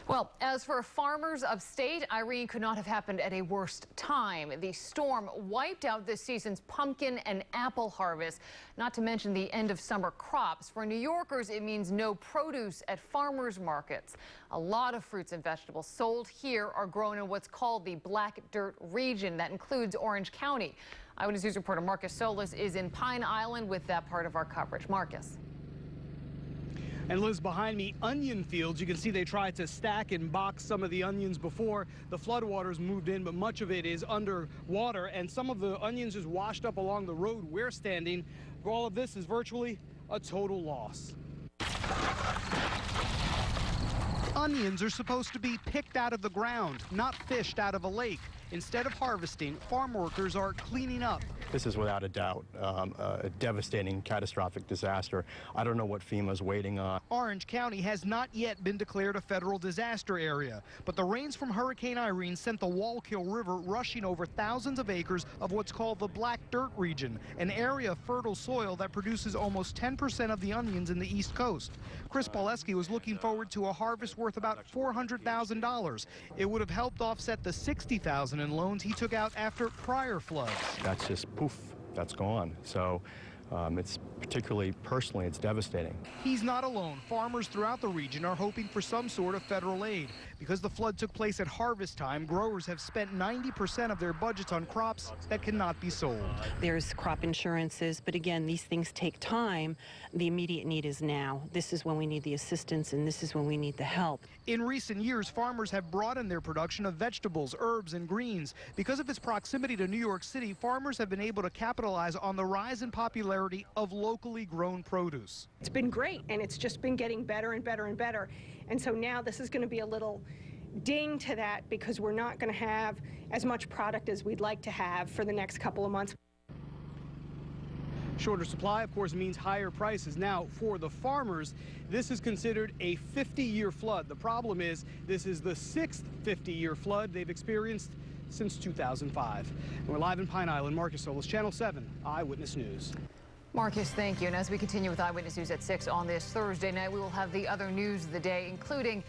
Well, as for farmers upstate, Irene could not have happened at a worse time. The storm wiped out this season's pumpkin and apple harvest, not to mention the end of summer crops. For New Yorkers, it means no produce at farmers markets. A lot of fruits and vegetables sold here are grown in what's called the Black Dirt region. That includes Orange County. Eyewitness News reporter Marcus Solis is in Pine Island with that part of our coverage. Marcus. And Liz, behind me, onion fields. You can see they tried to stack and box some of the onions before the floodwaters moved in, but much of it is underwater, and some of the onions just washed up along the road we're standing. All of this is virtually a total loss. Onions are supposed to be picked out of the ground, not fished out of a lake. Instead of harvesting, farm workers are cleaning up. This is without a doubt a devastating, catastrophic disaster. I don't know what FEMA's waiting on. Orange County has not yet been declared a federal disaster area, but the rains from Hurricane Irene sent the Wallkill River rushing over thousands of acres of what's called the Black Dirt region, an area of fertile soil that produces almost 10% of the onions in the East Coast. Chris Pawelski was looking forward to a harvest worth about $400,000. It would have helped offset the $60,000 in loans he took out after prior floods. That's just poof, that's gone. So it's particularly personally, it's devastating. He's not alone. Farmers throughout the region are hoping for some sort of federal aid. Because the flood took place at harvest time, growers have spent 90% of their budgets on crops that cannot be sold. There's crop insurances, but again, these things take time. The immediate need is now. This is when we need the assistance, and this is when we need the help. In recent years, farmers have broadened their production of vegetables, herbs, and greens. Because of its proximity to New York City, farmers have been able to capitalize on the rise in popularity of locally grown produce. It's been great, and it's just been getting better and better and better. And so now this is going to be a little ding to that, because we're not going to have as much product as we'd like to have for the next couple of months. Shorter supply, of course, means higher prices. Now, for the farmers, this is considered a 50-year flood. The problem is this is the 6th 50-year flood they've experienced since 2005. And we're live in Pine Island. Marcus Solis, Channel 7, Eyewitness News. Marcus, thank you. And as we continue with Eyewitness News at 6 on this Thursday night, we will have the other news of the day, including